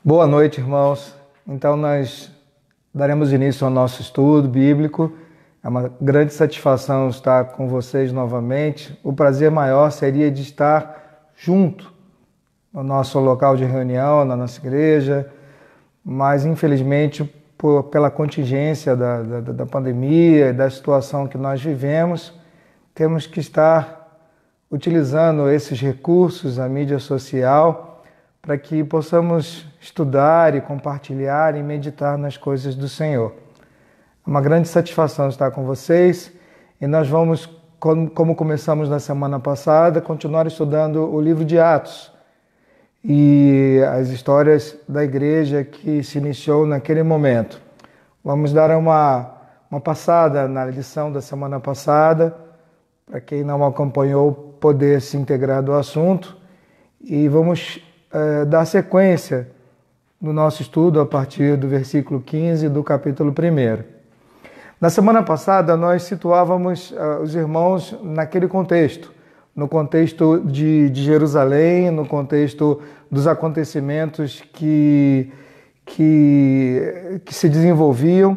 Boa noite, irmãos. Então, nós daremos início ao nosso estudo bíblico. É uma grande satisfação estar com vocês novamente. O prazer maior seria de estar junto no nosso local de reunião, na nossa igreja, mas, infelizmente, pela contingência da pandemia e da situação que nós vivemos, temos que estar utilizando esses recursos, a mídia social, para que possamos estudar e compartilhar e meditar nas coisas do Senhor. É uma grande satisfação estar com vocês e nós vamos, como começamos na semana passada, continuar estudando o livro de Atos e as histórias da igreja que se iniciou naquele momento. Vamos dar uma passada na lição da semana passada, para quem não acompanhou poder se integrar do assunto, e vamos dar sequência no nosso estudo a partir do versículo 15 do capítulo 1. Na semana passada nós situávamos os irmãos naquele contexto, no contexto de Jerusalém, no contexto dos acontecimentos que se desenvolviam.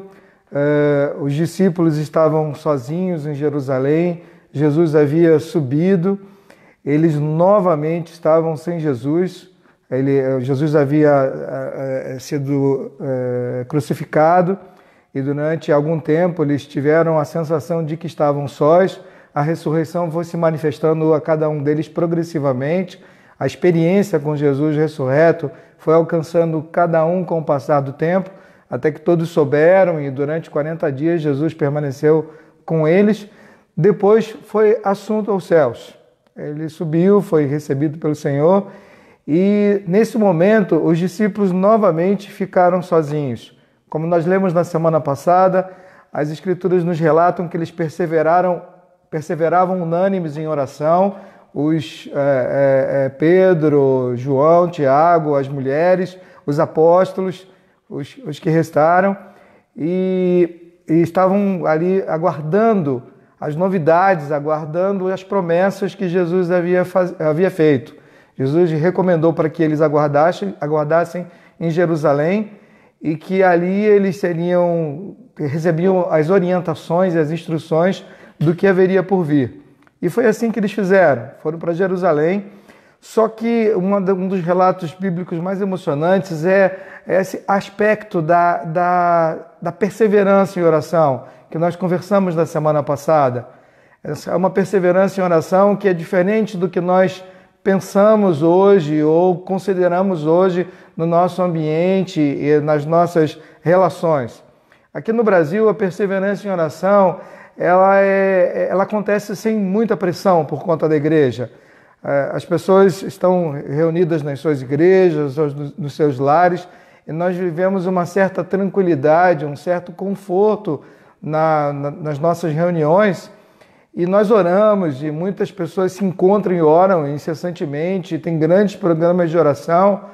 Os discípulos estavam sozinhos em Jerusalém, Jesus havia subido, eles novamente estavam sem Jesus. Jesus havia sido crucificado e durante algum tempo eles tiveram a sensação de que estavam sós. A ressurreição foi se manifestando a cada um deles progressivamente. A experiência com Jesus ressurreto foi alcançando cada um com o passar do tempo, até que todos souberam e durante 40 dias Jesus permaneceu com eles. Depois foi assunto aos céus. Ele subiu, foi recebido pelo Senhor. E nesse momento os discípulos novamente ficaram sozinhos. Como nós lemos na semana passada, as Escrituras nos relatam que eles perseveravam unânimes em oração, Pedro, João, Tiago, as mulheres, os apóstolos, os que restaram, e estavam ali aguardando as novidades, aguardando as promessas que Jesus havia feito. Jesus recomendou para que eles aguardassem em Jerusalém e que ali eles recebiam as orientações e as instruções do que haveria por vir. E foi assim que eles fizeram, foram para Jerusalém. Só que um dos relatos bíblicos mais emocionantes é esse aspecto da perseverança em oração, que nós conversamos na semana passada. É uma perseverança em oração que é diferente do que nós pensamos hoje ou consideramos hoje no nosso ambiente e nas nossas relações. Aqui no Brasil, a perseverança em oração ela acontece sem muita pressão por conta da igreja. As pessoas estão reunidas nas suas igrejas, nos seus lares, e nós vivemos uma certa tranquilidade, um certo conforto nas nossas reuniões. E nós oramos, e muitas pessoas se encontram e oram incessantemente, tem grandes programas de oração,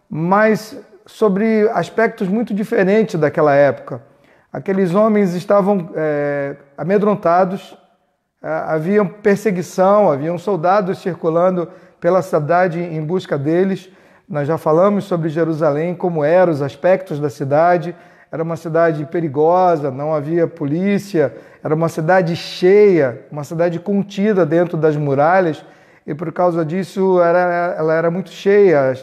mas sobre aspectos muito diferentes daquela época. Aqueles homens estavam amedrontados, havia perseguição, haviam soldados circulando pela cidade em busca deles. Nós já falamos sobre Jerusalém, como eram os aspectos da cidade. Era uma cidade perigosa, não havia polícia, era uma cidade cheia, uma cidade contida dentro das muralhas, e por causa disso ela era muito cheia,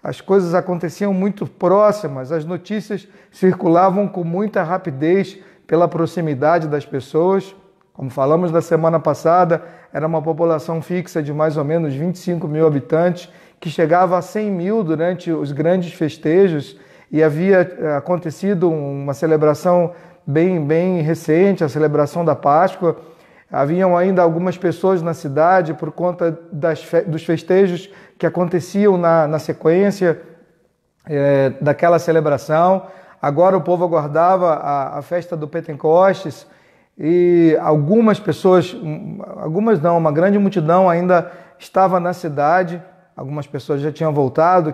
as coisas aconteciam muito próximas, as notícias circulavam com muita rapidez pela proximidade das pessoas. Como falamos na semana passada, era uma população fixa de mais ou menos 25 mil habitantes, que chegava a 100 mil durante os grandes festejos, e havia acontecido uma celebração bem recente, a celebração da Páscoa. Haviam ainda algumas pessoas na cidade por conta dos festejos que aconteciam na sequência daquela celebração. Agora o povo aguardava a festa do Pentecostes, e algumas pessoas, uma grande multidão ainda estava na cidade. Algumas pessoas já tinham voltado,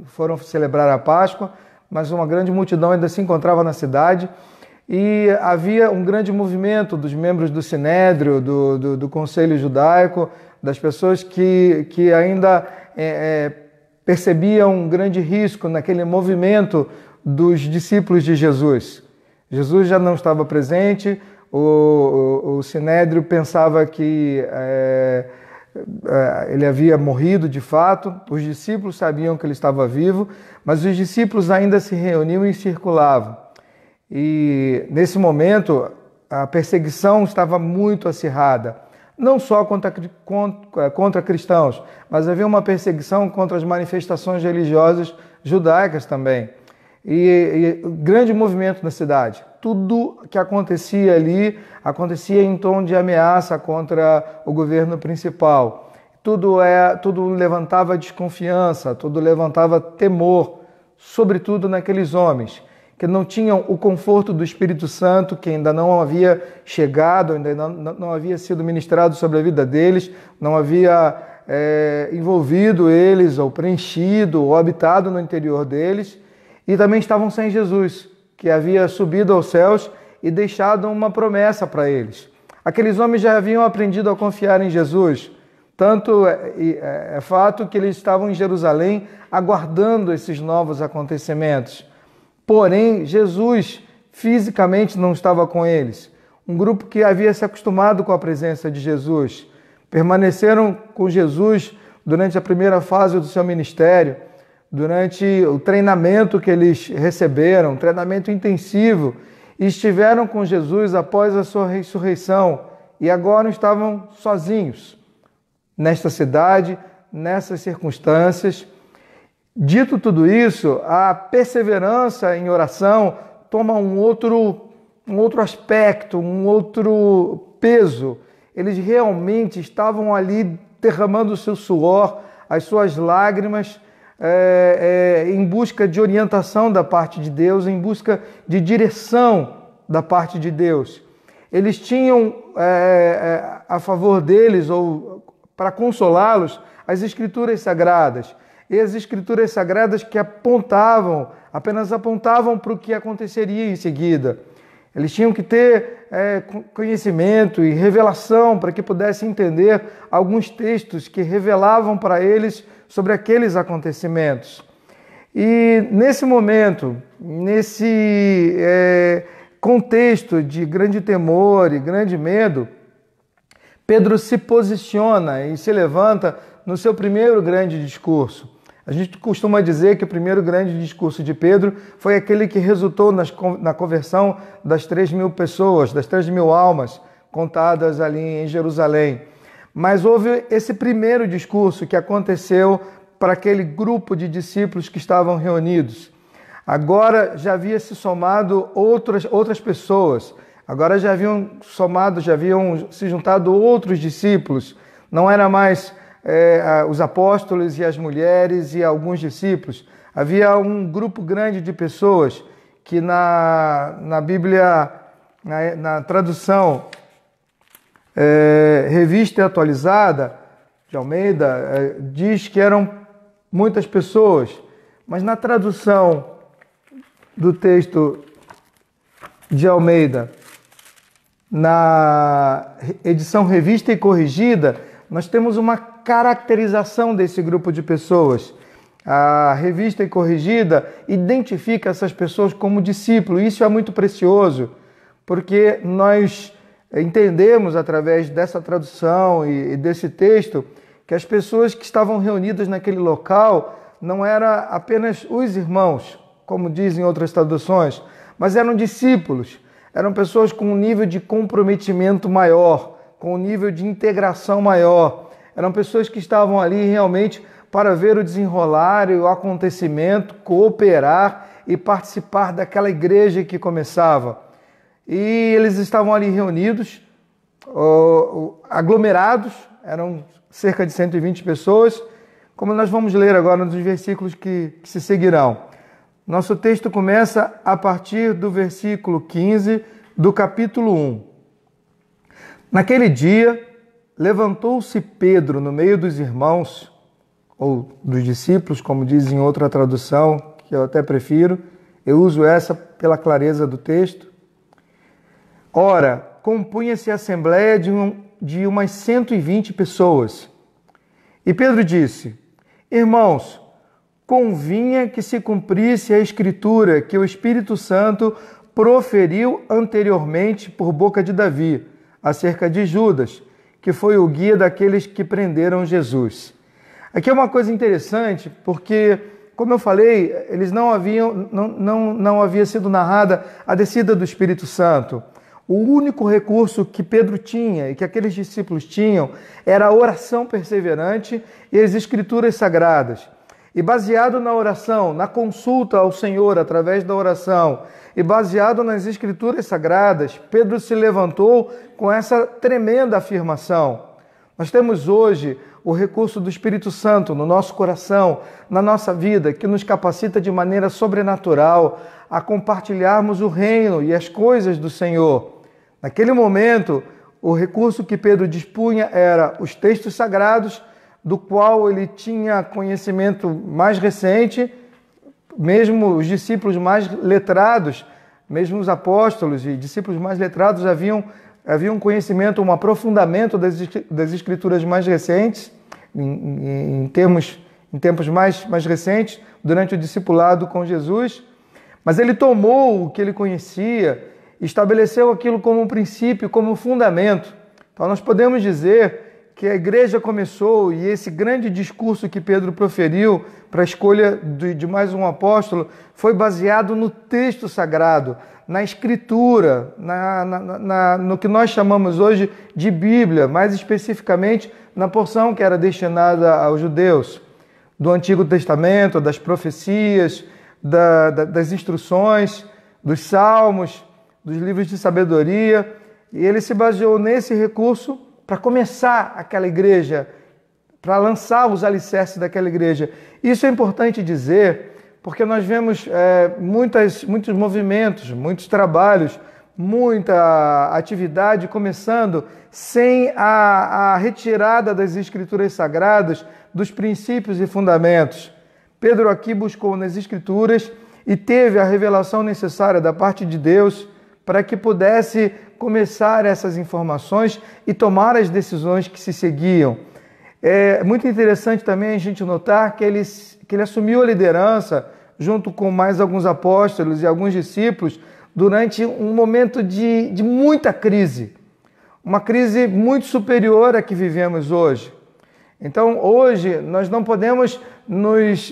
foram celebrar a Páscoa, mas uma grande multidão ainda se encontrava na cidade, e havia um grande movimento dos membros do Sinédrio, do Conselho Judaico, das pessoas que ainda percebia um grande risco naquele movimento dos discípulos de Jesus. Jesus já não estava presente, o Sinédrio pensava que ele havia morrido de fato, os discípulos sabiam que ele estava vivo, mas os discípulos ainda se reuniam e circulavam. E nesse momento a perseguição estava muito acirrada, não só contra cristãos, mas havia uma perseguição contra as manifestações religiosas judaicas também. E grande movimento na cidade. Tudo que acontecia ali, acontecia em tom de ameaça contra o governo principal. Tudo levantava desconfiança, tudo levantava temor, sobretudo naqueles homens que não tinham o conforto do Espírito Santo, que ainda não havia chegado, ainda não havia sido ministrado sobre a vida deles, não havia envolvido eles, ou preenchido, ou habitado no interior deles, e também estavam sem Jesus, que havia subido aos céus e deixado uma promessa para eles. Aqueles homens já haviam aprendido a confiar em Jesus, tanto é fato que eles estavam em Jerusalém aguardando esses novos acontecimentos. Porém, Jesus fisicamente não estava com eles. Um grupo que havia se acostumado com a presença de Jesus, permaneceram com Jesus durante a primeira fase do seu ministério, durante o treinamento que eles receberam, um treinamento intensivo, e estiveram com Jesus após a sua ressurreição, e agora estavam sozinhos nesta cidade, nessas circunstâncias. Dito tudo isso, a perseverança em oração toma um outro aspecto, um outro peso. Eles realmente estavam ali derramando o seu suor, as suas lágrimas, em busca de orientação da parte de Deus, em busca de direção da parte de Deus. Eles tinham a favor deles, ou para consolá-los, as Escrituras Sagradas. E as Escrituras Sagradas que apenas apontavam para o que aconteceria em seguida. Eles tinham que ter conhecimento e revelação para que pudessem entender alguns textos que revelavam para eles sobre aqueles acontecimentos. E nesse momento, nesse contexto de grande temor e grande medo, Pedro se posiciona e se levanta no seu primeiro grande discurso. A gente costuma dizer que o primeiro grande discurso de Pedro foi aquele que resultou na conversão das 3.000 pessoas, das 3.000 almas contadas ali em Jerusalém. Mas houve esse primeiro discurso que aconteceu para aquele grupo de discípulos que estavam reunidos. Agora já havia se somado outras pessoas, agora já haviam se juntado outros discípulos, não era mais os apóstolos e as mulheres e alguns discípulos. Havia um grupo grande de pessoas que na Bíblia, na tradução Revista e Atualizada de Almeida, diz que eram muitas pessoas, mas na tradução do texto de Almeida, na edição Revista e Corrigida, nós temos uma caracterização desse grupo de pessoas. A Revista e Corrigida identifica essas pessoas como discípulos. Isso é muito precioso, porque nós entendemos através dessa tradução e desse texto que as pessoas que estavam reunidas naquele local não eram apenas os irmãos, como dizem outras traduções, mas eram discípulos, eram pessoas com um nível de comprometimento maior, com um nível de integração maior. Eram pessoas que estavam ali realmente para ver o desenrolar e o acontecimento, cooperar e participar daquela igreja que começava. E eles estavam ali reunidos, aglomerados, eram cerca de 120 pessoas, como nós vamos ler agora nos versículos que se seguirão. Nosso texto começa a partir do versículo 15 do capítulo 1. Naquele dia, levantou-se Pedro no meio dos irmãos, ou dos discípulos, como diz em outra tradução, que eu até prefiro, eu uso essa pela clareza do texto. Ora, compunha-se a assembleia de umas 120 pessoas. E Pedro disse: Irmãos, convinha que se cumprisse a Escritura que o Espírito Santo proferiu anteriormente por boca de Davi, acerca de Judas, que foi o guia daqueles que prenderam Jesus. Aqui é uma coisa interessante, porque, como eu falei, eles não havia sido narrada a descida do Espírito Santo. O único recurso que Pedro tinha e que aqueles discípulos tinham era a oração perseverante e as Escrituras sagradas. E baseado na oração, na consulta ao Senhor através da oração e baseado nas Escrituras sagradas, Pedro se levantou com essa tremenda afirmação. Nós temos hoje o recurso do Espírito Santo no nosso coração, na nossa vida, que nos capacita de maneira sobrenatural a compartilharmos o reino e as coisas do Senhor. Naquele momento, o recurso que Pedro dispunha era os textos sagrados, do qual ele tinha conhecimento mais recente, mesmo os discípulos mais letrados, mesmo os apóstolos e discípulos mais letrados haviam um conhecimento, um aprofundamento das Escrituras mais recentes, em tempos mais recentes, durante o discipulado com Jesus. Mas ele tomou o que ele conhecia, estabeleceu aquilo como um princípio, como um fundamento. Então nós podemos dizer que a igreja começou, e esse grande discurso que Pedro proferiu para a escolha de mais um apóstolo foi baseado no texto sagrado, na Escritura, no que nós chamamos hoje de Bíblia, mais especificamente na porção que era destinada aos judeus, do Antigo Testamento, das profecias, das instruções, dos salmos, dos livros de sabedoria, e ele se baseou nesse recurso para começar aquela igreja, para lançar os alicerces daquela igreja. Isso é importante dizer, porque nós vemos muitos movimentos, muitos trabalhos, muita atividade começando sem a retirada das Escrituras sagradas, dos princípios e fundamentos. Pedro aqui buscou nas Escrituras e teve a revelação necessária da parte de Deus para que pudesse começar essas informações e tomar as decisões que se seguiam. É muito interessante também a gente notar que ele assumiu a liderança junto com mais alguns apóstolos e alguns discípulos durante um momento de muita crise, uma crise muito superior à que vivemos hoje. Então, hoje, nós não podemos nos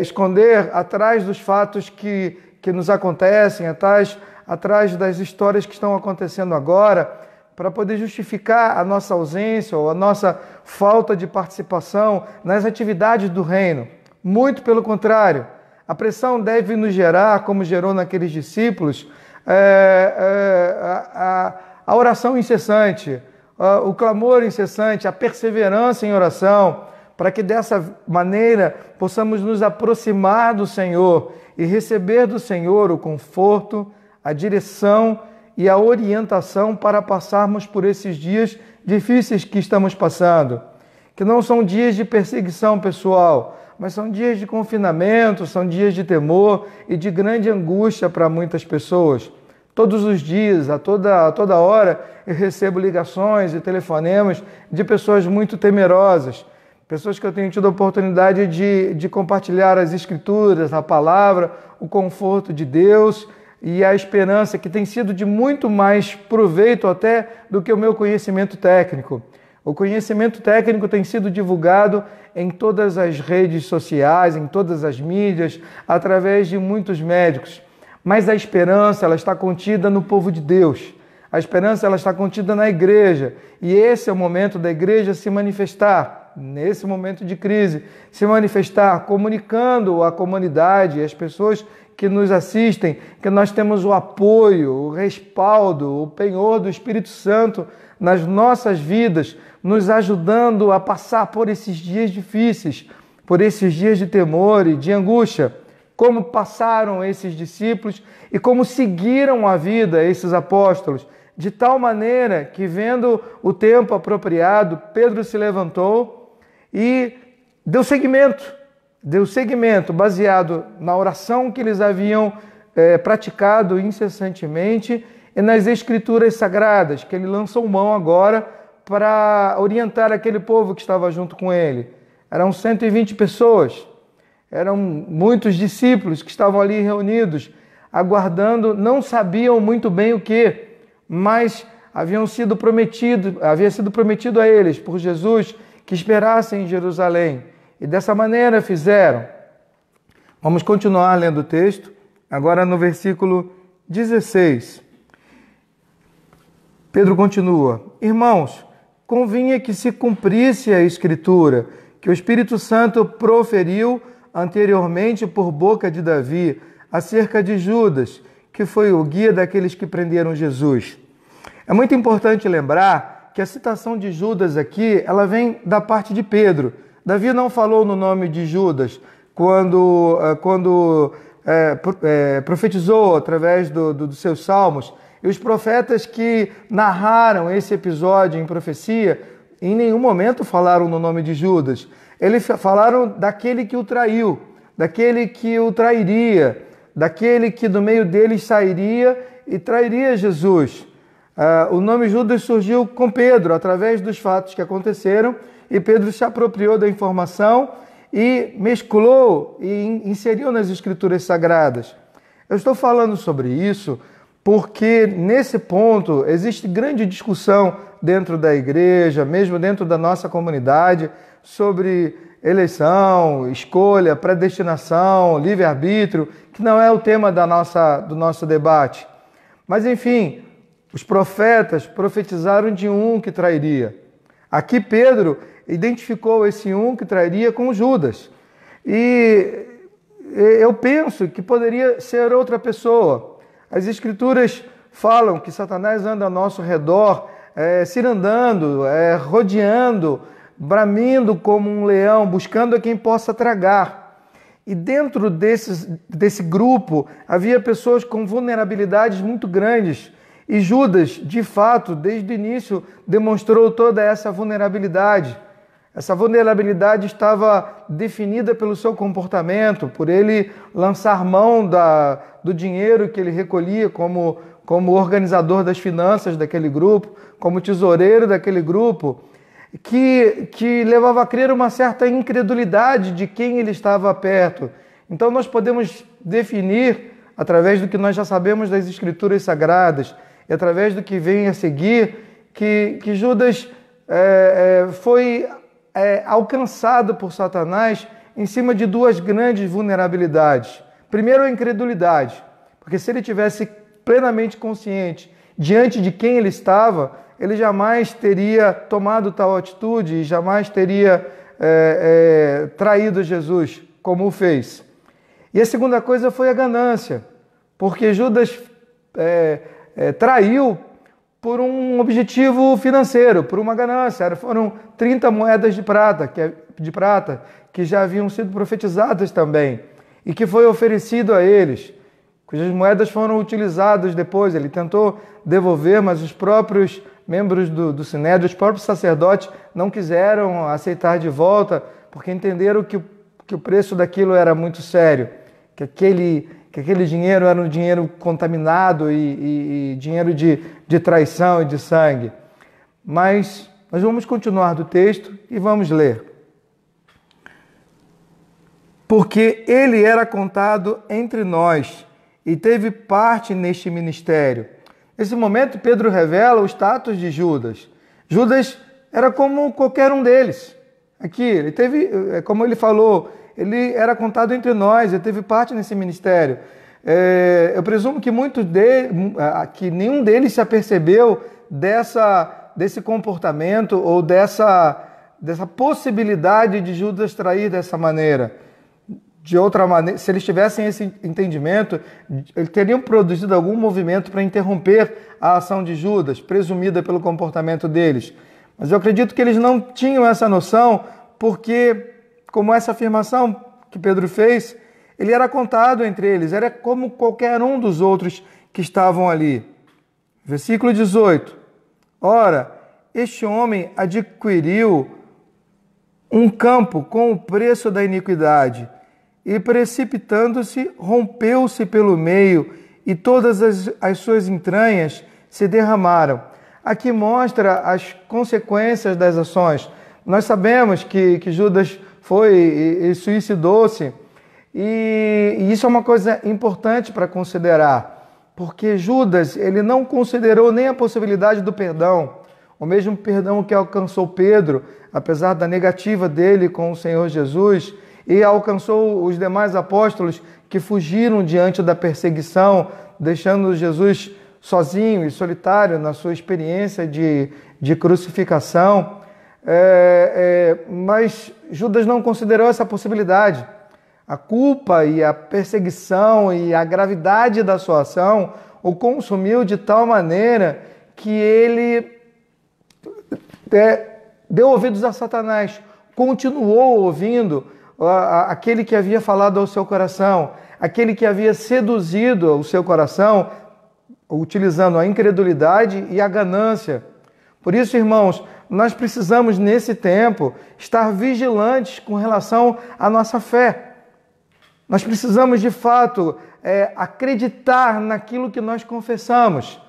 esconder atrás dos fatos que nos acontecem, atrás das histórias que estão acontecendo agora, para poder justificar a nossa ausência ou a nossa falta de participação nas atividades do reino. Muito pelo contrário, a pressão deve nos gerar, como gerou naqueles discípulos, a oração incessante, o clamor incessante, a perseverança em oração, para que dessa maneira possamos nos aproximar do Senhor e receber do Senhor o conforto, a direção e a orientação para passarmos por esses dias difíceis que estamos passando, que não são dias de perseguição pessoal, mas são dias de confinamento, são dias de temor e de grande angústia para muitas pessoas. Todos os dias, a toda hora, eu recebo ligações e telefonemas de pessoas muito temerosas, pessoas que eu tenho tido a oportunidade de compartilhar as Escrituras, a palavra, o conforto de Deus e a esperança, que tem sido de muito mais proveito até do que o meu conhecimento técnico. O conhecimento técnico tem sido divulgado em todas as redes sociais, em todas as mídias, através de muitos médicos. Mas a esperança, ela está contida no povo de Deus. A esperança, ela está contida na igreja. E esse é o momento da igreja se manifestar, nesse momento de crise, se manifestar, comunicando à comunidade, às pessoas que nos assistem, que nós temos o apoio, o respaldo, o penhor do Espírito Santo nas nossas vidas, nos ajudando a passar por esses dias difíceis, por esses dias de temor e de angústia. Como passaram esses discípulos e como seguiram a vida esses apóstolos, de tal maneira que, vendo o tempo apropriado, Pedro se levantou e deu seguimento baseado na oração que eles haviam praticado incessantemente e nas Escrituras sagradas, que ele lançou mão agora para orientar aquele povo que estava junto com ele. Eram 120 pessoas. eram muitos discípulos que estavam ali reunidos, aguardando, não sabiam muito bem o que, mas havia sido prometido a eles por Jesus que esperassem em Jerusalém. E dessa maneira fizeram. Vamos continuar lendo o texto, agora no versículo 16. Pedro continua: Irmãos, convinha que se cumprisse a Escritura, que o Espírito Santo proferiu anteriormente por boca de Davi, acerca de Judas, que foi o guia daqueles que prenderam Jesus. É muito importante lembrar que a citação de Judas aqui, ela vem da parte de Pedro. Davi não falou no nome de Judas quando profetizou através dos seus salmos. E os profetas que narraram esse episódio em profecia, em nenhum momento falaram no nome de Judas. Eles falaram daquele que o traiu, daquele que o trairia, daquele que do meio deles sairia e trairia Jesus. O nome Judas surgiu com Pedro, através dos fatos que aconteceram, e Pedro se apropriou da informação e mesclou e inseriu nas Escrituras Sagradas. Eu estou falando sobre isso porque, nesse ponto, existe grande discussão dentro da igreja, mesmo dentro da nossa comunidade, sobre eleição, escolha, predestinação, livre-arbítrio, que não é o tema do nosso debate. Mas, enfim, os profetas profetizaram de um que trairia. Aqui Pedro identificou esse um que trairia com Judas. E eu penso que poderia ser outra pessoa. As Escrituras falam que Satanás anda ao nosso redor, cirandando, rodeando, bramindo como um leão, buscando a quem possa tragar. E dentro desse grupo havia pessoas com vulnerabilidades muito grandes. E Judas, de fato, desde o início, demonstrou toda essa vulnerabilidade. Essa vulnerabilidade estava definida pelo seu comportamento, por ele lançar mão do dinheiro que ele recolhia como organizador das finanças daquele grupo, como tesoureiro daquele grupo, que levava a crer uma certa incredulidade de quem ele estava perto. Então nós podemos definir, através do que nós já sabemos das Escrituras Sagradas, e através do que vem a seguir, que Judas foi alcançado por Satanás em cima de duas grandes vulnerabilidades. Primeiro, a incredulidade, porque se ele tivesse plenamente consciente diante de quem ele estava, ele jamais teria tomado tal atitude e jamais teria traído Jesus, como o fez. E a segunda coisa foi a ganância, porque Judas traiu por um objetivo financeiro, por uma ganância. Foram 30 moedas de prata, que já haviam sido profetizadas também, e que foi oferecido a eles, cujas moedas foram utilizadas depois. Ele tentou devolver, mas os próprios membros do Sinédrio, os próprios sacerdotes, não quiseram aceitar de volta, porque entenderam que o preço daquilo era muito sério, que aquele dinheiro era um dinheiro contaminado e dinheiro de traição e de sangue. Mas nós vamos continuar do texto e vamos ler. Porque ele era contado entre nós e teve parte neste ministério. Nesse momento, Pedro revela o status de Judas. Judas era como qualquer um deles. Aqui, ele teve, como ele falou, ele era contado entre nós, ele teve parte nesse ministério. Eu presumo que que nenhum deles se apercebeu desse comportamento ou dessa possibilidade de Judas trair dessa maneira. De outra maneira, se eles tivessem esse entendimento, eles teriam produzido algum movimento para interromper a ação de Judas, presumida pelo comportamento deles. Mas eu acredito que eles não tinham essa noção, porque, como essa afirmação que Pedro fez, ele era contado entre eles, era como qualquer um dos outros que estavam ali. Versículo 18. Ora, este homem adquiriu um campo com o preço da iniquidade, e precipitando-se, rompeu-se pelo meio, e todas as suas entranhas se derramaram. Aqui mostra as consequências das ações. Nós sabemos que Judas foi e suicidou-se, E isso é uma coisa importante para considerar, porque Judas, ele não considerou nem a possibilidade do perdão, o mesmo perdão que alcançou Pedro, apesar da negativa dele com o Senhor Jesus, e alcançou os demais apóstolos que fugiram diante da perseguição, deixando Jesus sozinho e solitário na sua experiência de crucificação. Mas Judas não considerou essa possibilidade. A culpa e a perseguição e a gravidade da sua ação o consumiu de tal maneira que ele deu ouvidos a Satanás, continuou ouvindo aquele que havia falado ao seu coração, aquele que havia seduzido o seu coração, utilizando a incredulidade e a ganância. Por isso, irmãos, nós precisamos nesse tempo estar vigilantes com relação à nossa fé. Nós precisamos, de fato, acreditar naquilo que nós confessamos.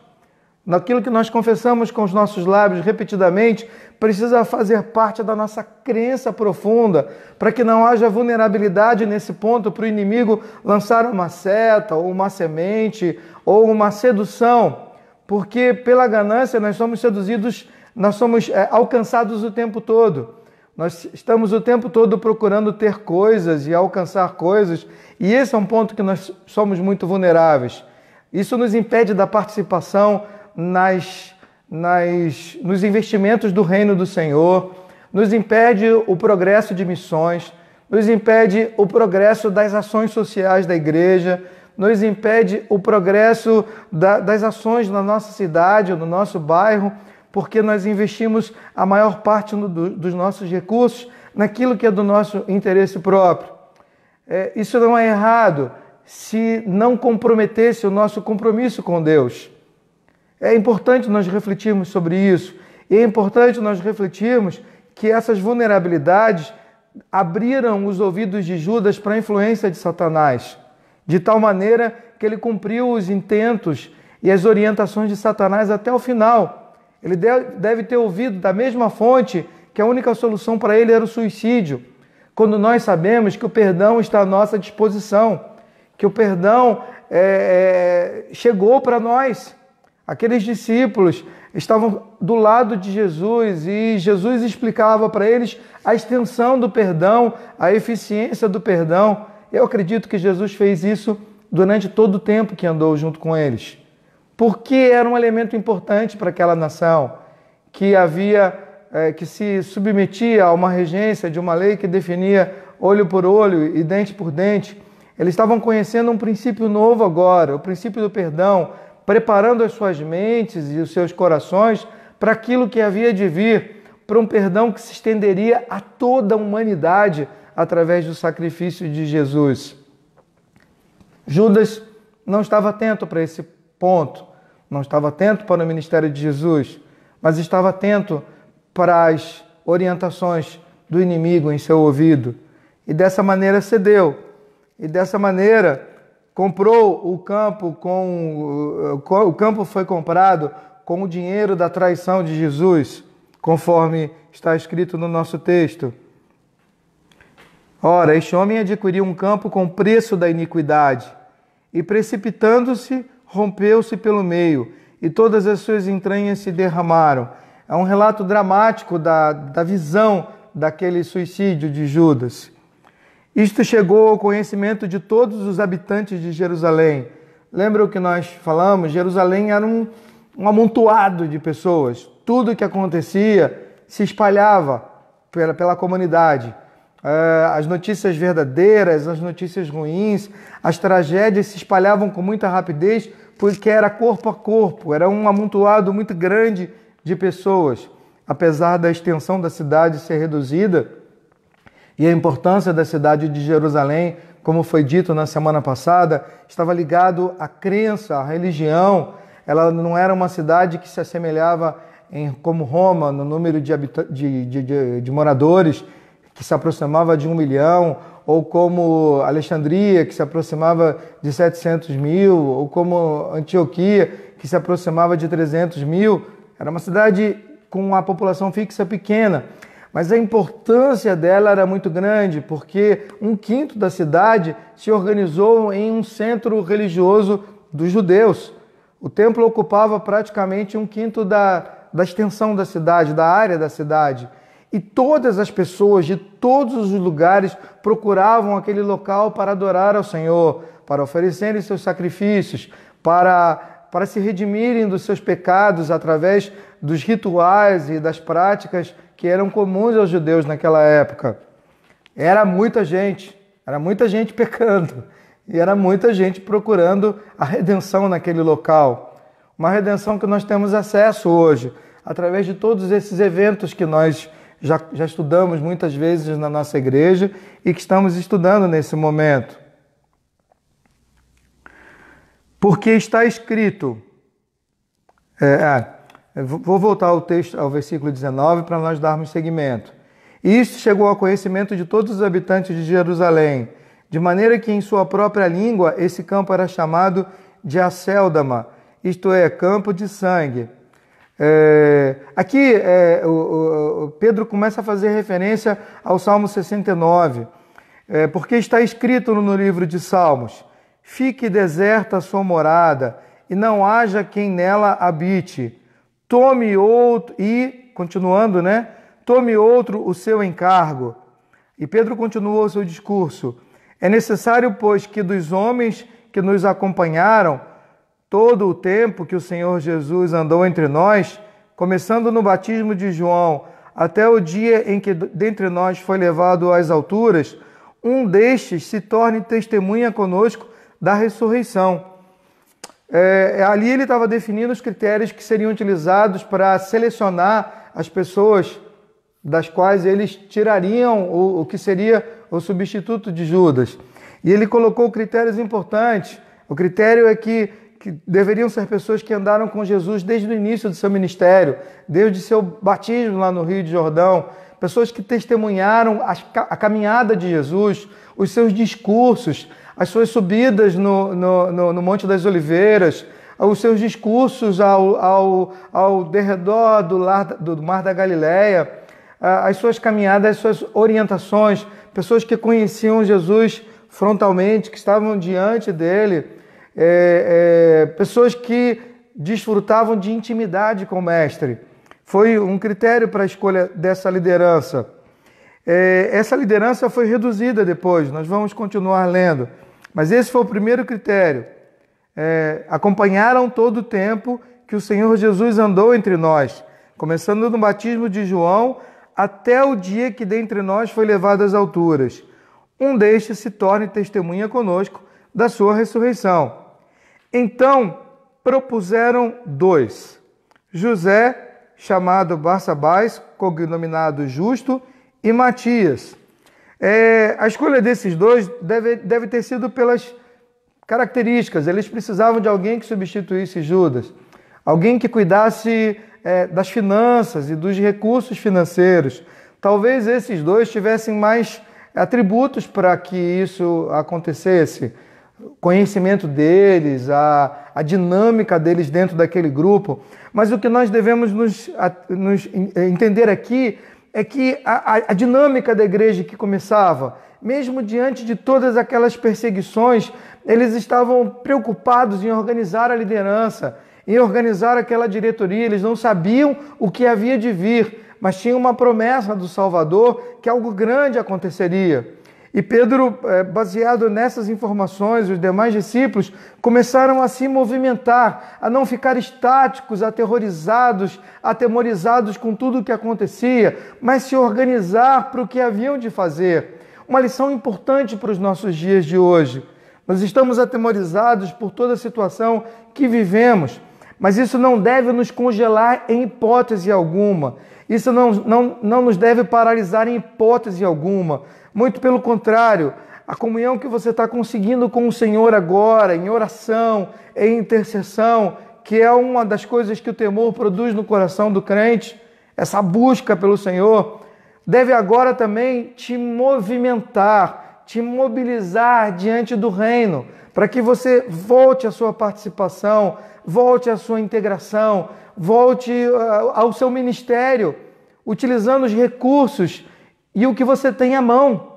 Naquilo que nós confessamos com os nossos lábios repetidamente, precisa fazer parte da nossa crença profunda, para que não haja vulnerabilidade nesse ponto para o inimigo lançar uma seta, ou uma semente, ou uma sedução. Porque pela ganância nós somos seduzidos, nós somos alcançados o tempo todo. Nós estamos o tempo todo procurando ter coisas e alcançar coisas, e esse é um ponto que nós somos muito vulneráveis. Isso nos impede da participação nos investimentos do reino do Senhor, nos impede o progresso de missões, nos impede o progresso das ações sociais da igreja, nos impede o progresso das ações na nossa cidade, no nosso bairro, porque nós investimos a maior parte dos nossos recursos naquilo que é do nosso interesse próprio. Isso não é errado se não comprometesse o nosso compromisso com Deus. É importante nós refletirmos sobre isso. E é importante nós refletirmos que essas vulnerabilidades abriram os ouvidos de Judas para a influência de Satanás, de tal maneira que ele cumpriu os intentos e as orientações de Satanás até o final. Ele deve ter ouvido da mesma fonte que a única solução para ele era o suicídio, quando nós sabemos que o perdão está à nossa disposição, que o perdão chegou para nós. Aqueles discípulos estavam do lado de Jesus e Jesus explicava para eles a extensão do perdão, a eficiência do perdão. Eu acredito que Jesus fez isso durante todo o tempo que andou junto com eles, porque era um elemento importante para aquela nação que se submetia a uma regência de uma lei que definia olho por olho e dente por dente. Eles estavam conhecendo um princípio novo agora, o princípio do perdão, preparando as suas mentes e os seus corações para aquilo que havia de vir, para um perdão que se estenderia a toda a humanidade através do sacrifício de Jesus. Judas não estava atento para esse ponto, não estava atento para o ministério de Jesus, mas estava atento para as orientações do inimigo em seu ouvido. E dessa maneira cedeu, e dessa maneira comprou o campo, o campo foi comprado com o dinheiro da traição de Jesus, conforme está escrito no nosso texto. Ora, este homem adquiriu um campo com preço da iniquidade, e precipitando-se, rompeu-se pelo meio, e todas as suas entranhas se derramaram. É um relato dramático da visão daquele suicídio de Judas. Isto chegou ao conhecimento de todos os habitantes de Jerusalém. Lembra o que nós falamos? Jerusalém era um amontoado de pessoas. Tudo o que acontecia se espalhava pela comunidade. As notícias verdadeiras, as notícias ruins, as tragédias se espalhavam com muita rapidez, porque era corpo a corpo, era um amontoado muito grande de pessoas. Apesar da extensão da cidade ser reduzida, e a importância da cidade de Jerusalém, como foi dito na semana passada, estava ligado à crença, à religião. Ela não era uma cidade que se assemelhava como Roma, no número de moradores, que se aproximava de 1 milhão, ou como Alexandria, que se aproximava de 700 mil, ou como Antioquia, que se aproximava de 300 mil. Era uma cidade com uma população fixa pequena, mas a importância dela era muito grande, porque 1/5 da cidade se organizou em um centro religioso dos judeus. O templo ocupava praticamente 1/5 da extensão da cidade, da área da cidade. E todas as pessoas de todos os lugares procuravam aquele local para adorar ao Senhor, para oferecerem seus sacrifícios, para se redimirem dos seus pecados através dos rituais e das práticas que eram comuns aos judeus naquela época. Era muita gente pecando, e era muita gente procurando a redenção naquele local. Uma redenção que nós temos acesso hoje, através de todos esses eventos que nós já estudamos muitas vezes na nossa igreja e que estamos estudando nesse momento. Porque está escrito... Vou voltar ao texto, ao versículo 19, para nós darmos seguimento. E isto chegou ao conhecimento de todos os habitantes de Jerusalém, de maneira que em sua própria língua esse campo era chamado de Acéldama, isto é, campo de sangue. Aqui Pedro começa a fazer referência ao Salmo 69, porque está escrito no livro de Salmos: fique deserta a sua morada, e não haja quem nela habite. Tome outro, e, continuando, tome outro o seu encargo. E Pedro continuou o seu discurso: é necessário, pois, que dos homens que nos acompanharam todo o tempo que o Senhor Jesus andou entre nós, começando no batismo de João, até o dia em que dentre nós foi levado às alturas, um destes se torne testemunha conosco da ressurreição. Ali ele estava definindo os critérios que seriam utilizados para selecionar as pessoas das quais eles tirariam o que seria o substituto de Judas. E ele colocou critérios importantes. O critério é que deveriam ser pessoas que andaram com Jesus desde o início do seu ministério, desde seu batismo lá no Rio de Jordão, pessoas que testemunharam a caminhada de Jesus, os seus discursos, as suas subidas no Monte das Oliveiras, os seus discursos ao derredor do Mar da Galileia, as suas caminhadas, as suas orientações, pessoas que conheciam Jesus frontalmente, que estavam diante dele, pessoas que desfrutavam de intimidade com o Mestre. Foi um critério para a escolha dessa liderança. Essa liderança foi reduzida depois, nós vamos continuar lendo. Mas esse foi o primeiro critério. Acompanharam todo o tempo que o Senhor Jesus andou entre nós, começando no batismo de João, até o dia que dentre nós foi levado às alturas. Um destes se torne testemunha conosco da sua ressurreição. Então propuseram 2. José, chamado Barsabás, cognominado Justo, e Matias. A escolha desses 2 deve ter sido pelas características. Eles precisavam de alguém que substituísse Judas, alguém que cuidasse das finanças e dos recursos financeiros. Talvez esses 2 tivessem mais atributos para que isso acontecesse. O conhecimento deles, a dinâmica deles dentro daquele grupo. Mas o que nós devemos nos entender aqui é que a dinâmica da igreja que começava, mesmo diante de todas aquelas perseguições, eles estavam preocupados em organizar a liderança, em organizar aquela diretoria. Eles não sabiam o que havia de vir, mas tinha uma promessa do Salvador que algo grande aconteceria. E Pedro, baseado nessas informações, os demais discípulos começaram a se movimentar, a não ficar estáticos, atemorizados com tudo o que acontecia, mas se organizar para o que haviam de fazer. Uma lição importante para os nossos dias de hoje. Nós estamos atemorizados por toda a situação que vivemos, mas isso não deve nos congelar em hipótese alguma. Isso não nos deve paralisar em hipótese alguma. Muito pelo contrário, a comunhão que você está conseguindo com o Senhor agora, em oração, em intercessão, que é uma das coisas que o temor produz no coração do crente, essa busca pelo Senhor, deve agora também te movimentar, te mobilizar diante do reino, para que você volte à sua participação, volte à sua integração, volte ao seu ministério. utilizando os recursos e o que você tem à mão.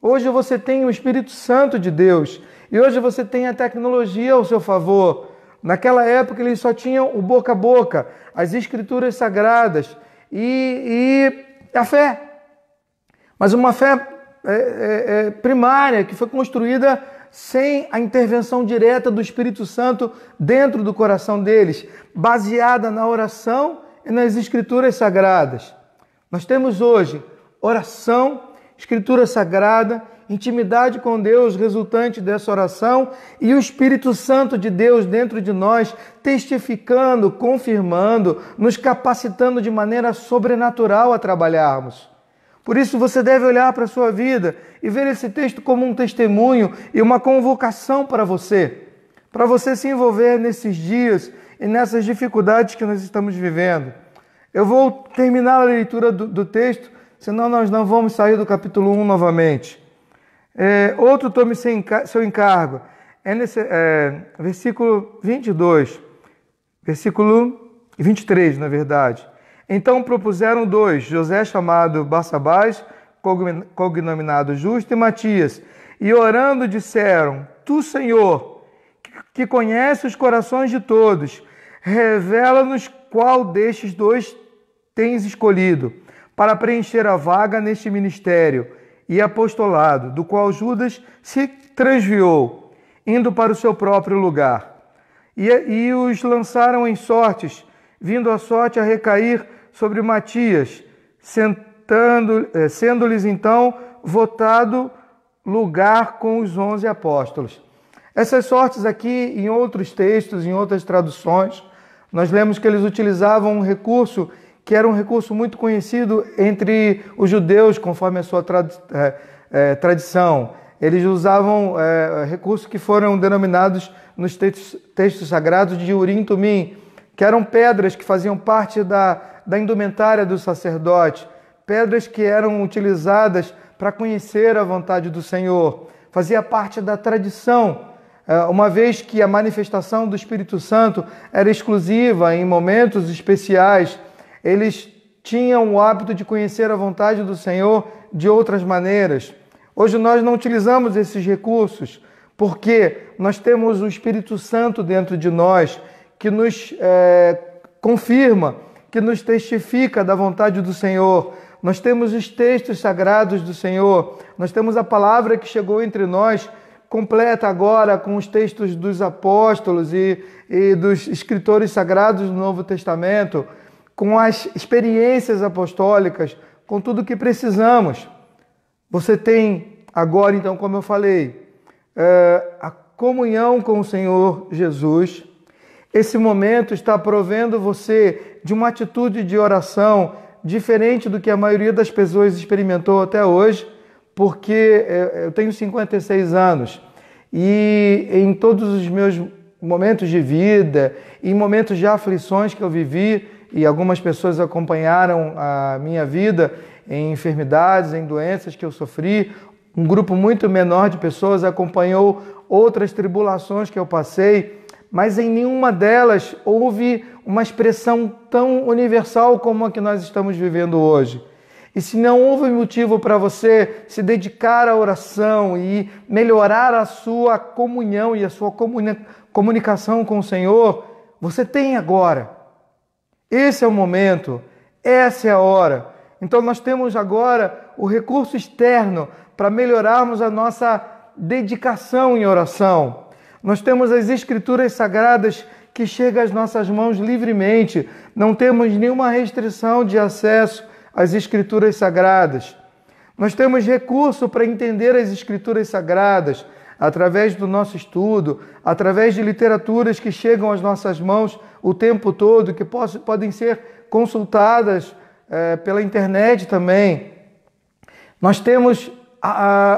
Hoje você tem o Espírito Santo de Deus e hoje você tem a tecnologia ao seu favor. Naquela época eles só tinham o boca a boca, as escrituras sagradas e a fé. Mas uma fé primária que foi construída sem a intervenção direta do Espírito Santo dentro do coração deles, baseada na oração e nas escrituras sagradas. Nós temos hoje oração, escritura sagrada, intimidade com Deus resultante dessa oração e o Espírito Santo de Deus dentro de nós, testificando, confirmando, nos capacitando de maneira sobrenatural a trabalharmos. Por isso você deve olhar para a sua vida e ver esse texto como um testemunho e uma convocação para você se envolver nesses dias e nessas dificuldades que nós estamos vivendo. Eu vou terminar a leitura do texto, senão nós não vamos sair do capítulo 1 novamente. Outro tome seu encargo. Versículo 22, versículo 23, na verdade. Então propuseram dois, José chamado Barsabás, cognominado Justo, e Matias, e orando disseram: Tu, Senhor, que conhece os corações de todos, revela-nos qual destes dois tens escolhido, para preencher a vaga neste ministério e apostolado, do qual Judas se transviou, indo para o seu próprio lugar. E os lançaram em sortes, vindo a sorte a recair sobre Matias, sendo-lhes então votado lugar com os 11 apóstolos. Essas sortes aqui, em outros textos, em outras traduções, nós lemos que eles utilizavam um recurso que era um recurso muito conhecido entre os judeus, conforme a sua tradição. Eles usavam recursos que foram denominados nos textos sagrados de Urim e Tumim, que eram pedras que faziam parte da indumentária do sacerdote, pedras que eram utilizadas para conhecer a vontade do Senhor. Fazia parte da tradição, uma vez que a manifestação do Espírito Santo era exclusiva em momentos especiais. Eles tinham o hábito de conhecer a vontade do Senhor de outras maneiras. Hoje nós não utilizamos esses recursos, porque nós temos o Espírito Santo dentro de nós, que nos confirma, que nos testifica da vontade do Senhor. Nós temos os textos sagrados do Senhor, nós temos a palavra que chegou entre nós, completa agora com os textos dos apóstolos e dos escritores sagrados do Novo Testamento, com as experiências apostólicas, com tudo o que precisamos. Você tem agora, então, como eu falei, a comunhão com o Senhor Jesus. Esse momento está provendo você de uma atitude de oração diferente do que a maioria das pessoas experimentou até hoje, porque eu tenho 56 anos e em todos os meus momentos de vida, em momentos de aflições que eu vivi, e algumas pessoas acompanharam a minha vida em enfermidades, em doenças que eu sofri, um grupo muito menor de pessoas acompanhou outras tribulações que eu passei, mas em nenhuma delas houve uma expressão tão universal como a que nós estamos vivendo hoje. E se não houve motivo para você se dedicar à oração e melhorar a sua comunhão e a sua comunicação com o Senhor, você tem agora. Esse é o momento, essa é a hora. Então nós temos agora o recurso externo para melhorarmos a nossa dedicação em oração. Nós temos as Escrituras Sagradas que chegam às nossas mãos livremente. Não temos nenhuma restrição de acesso às Escrituras Sagradas. Nós temos recurso para entender as Escrituras Sagradas através do nosso estudo, através de literaturas que chegam às nossas mãos o tempo todo, que podem ser consultadas pela internet também. Nós temos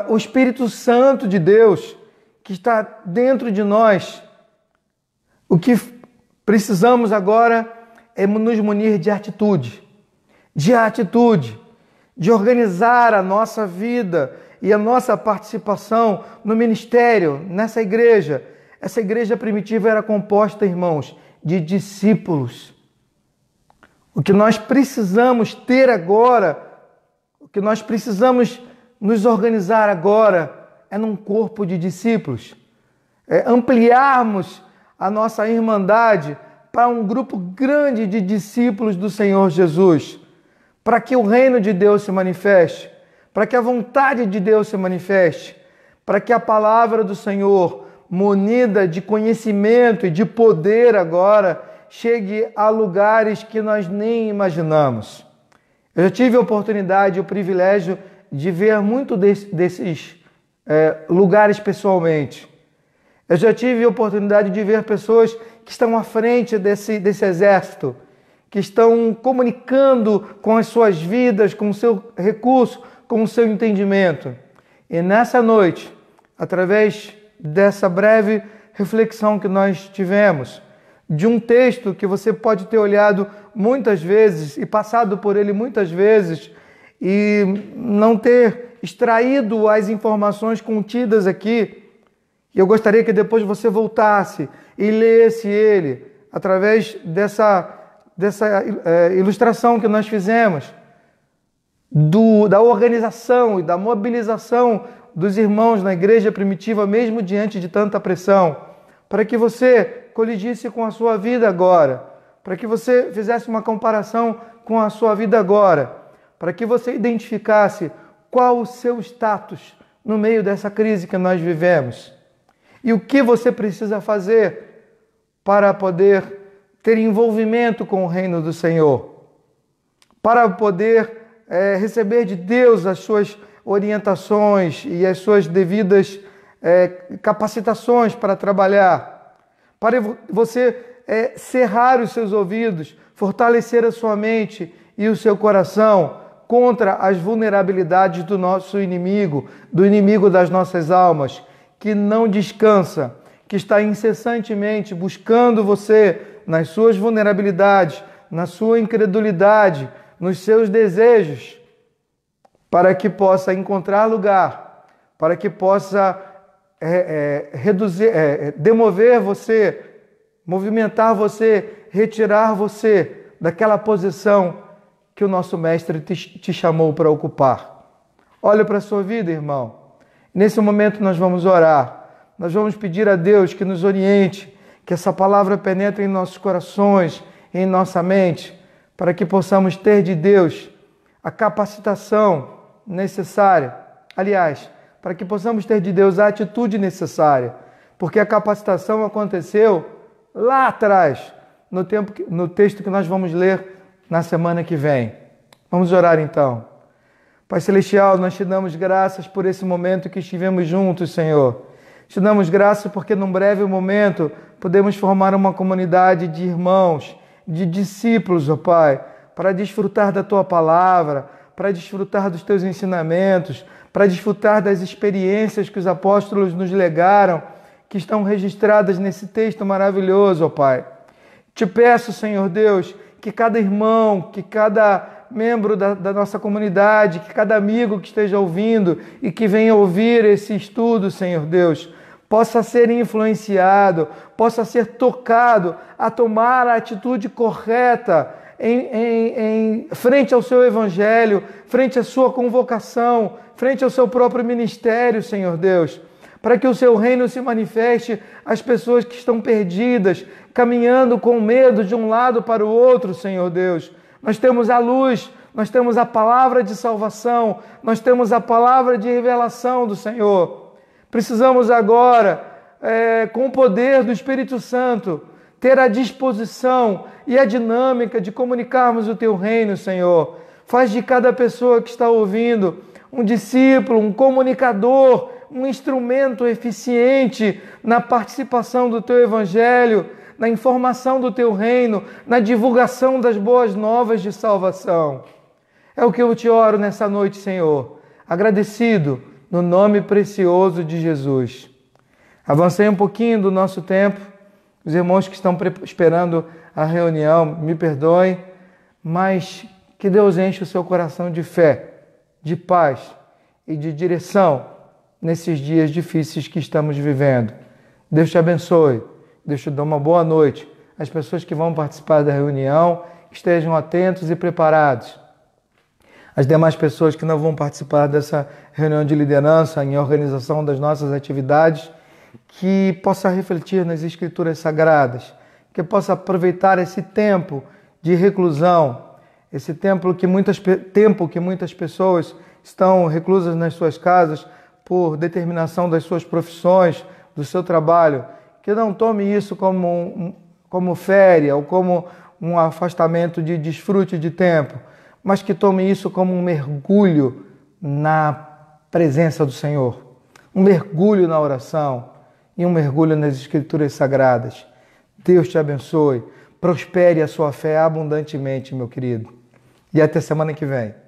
o Espírito Santo de Deus, que está dentro de nós. O que precisamos agora é nos munir de atitude, de organizar a nossa vida e a nossa participação no ministério, nessa igreja. Essa igreja primitiva era composta, irmãos, de discípulos. O que nós precisamos ter agora, o que nós precisamos nos organizar agora é num corpo de discípulos. É ampliarmos a nossa irmandade para um grupo grande de discípulos do Senhor Jesus, para que o reino de Deus se manifeste, para que a vontade de Deus se manifeste, para que a palavra do Senhor, munida de conhecimento e de poder agora, chegue a lugares que nós nem imaginamos. Eu já tive a oportunidade e o privilégio de ver muito desses lugares pessoalmente. Eu já tive a oportunidade de ver pessoas que estão à frente desse exército, que estão comunicando com as suas vidas, com o seu recurso, com o seu entendimento. E nessa noite, através dessa breve reflexão que nós tivemos, de um texto que você pode ter olhado muitas vezes e passado por ele muitas vezes e não ter extraído as informações contidas aqui, e eu gostaria que depois você voltasse e lesse ele através dessa ilustração que nós fizemos, da organização e da mobilização dos irmãos na igreja primitiva, mesmo diante de tanta pressão, para que você coligisse com a sua vida agora, para que você fizesse uma comparação com a sua vida agora, para que você identificasse qual o seu status no meio dessa crise que nós vivemos. E o que você precisa fazer para poder ter envolvimento com o reino do Senhor, para poder receber de Deus as suas orientações e as suas devidas capacitações para trabalhar, para você cerrar os seus ouvidos, fortalecer a sua mente e o seu coração contra as vulnerabilidades do nosso inimigo, do inimigo das nossas almas, que não descansa, que está incessantemente buscando você nas suas vulnerabilidades, na sua incredulidade, nos seus desejos, para que possa encontrar lugar, para que possa demover você, movimentar você, retirar você daquela posição que o nosso Mestre te chamou para ocupar. Olha para a sua vida, irmão. Nesse momento nós vamos orar, nós vamos pedir a Deus que nos oriente, que essa palavra penetre em nossos corações, em nossa mente, para que possamos ter de Deus a capacitação necessária, aliás, para que possamos ter de Deus a atitude necessária, porque a capacitação aconteceu lá atrás, no texto que nós vamos ler na semana que vem. Vamos orar então. Pai Celestial, nós te damos graças por esse momento que estivemos juntos, Senhor. Te damos graças porque num breve momento podemos formar uma comunidade de irmãos, de discípulos, ó Pai, para desfrutar da Tua palavra, para desfrutar dos Teus ensinamentos, para desfrutar das experiências que os apóstolos nos legaram, que estão registradas nesse texto maravilhoso, ó Pai. Te peço, Senhor Deus, que cada irmão, que cada membro da nossa comunidade, que cada amigo que esteja ouvindo e que venha ouvir esse estudo, Senhor Deus, possa ser influenciado, possa ser tocado a tomar a atitude correta em frente ao seu evangelho, frente à sua convocação, frente ao seu próprio ministério, Senhor Deus, para que o seu reino se manifeste às pessoas que estão perdidas, caminhando com medo de um lado para o outro, Senhor Deus. Nós temos a luz, nós temos a palavra de salvação, nós temos a palavra de revelação do Senhor. Precisamos agora, com o poder do Espírito Santo, ter a disposição e a dinâmica de comunicarmos o Teu reino, Senhor. Faz de cada pessoa que está ouvindo um discípulo, um comunicador, um instrumento eficiente na participação do Teu Evangelho, na informação do Teu reino, na divulgação das boas novas de salvação. É o que eu te oro nessa noite, Senhor, agradecido no nome precioso de Jesus. Avancei um pouquinho do nosso tempo, os irmãos que estão esperando a reunião, me perdoem, mas que Deus enche o seu coração de fé, de paz e de direção nesses dias difíceis que estamos vivendo. Deus te abençoe. Deus te dá uma boa noite. As pessoas que vão participar da reunião, estejam atentos e preparados. As demais pessoas que não vão participar dessa reunião de liderança em organização das nossas atividades, que possa refletir nas Escrituras Sagradas, que possa aproveitar esse tempo de reclusão, esse tempo que muitas pessoas estão reclusas nas suas casas por determinação das suas profissões, do seu trabalho, que não tome isso como férias ou como um afastamento de desfrute de tempo, mas que tome isso como um mergulho na presença do Senhor, um mergulho na oração e um mergulho nas Escrituras Sagradas. Deus te abençoe, prospere a sua fé abundantemente, meu querido. E até semana que vem.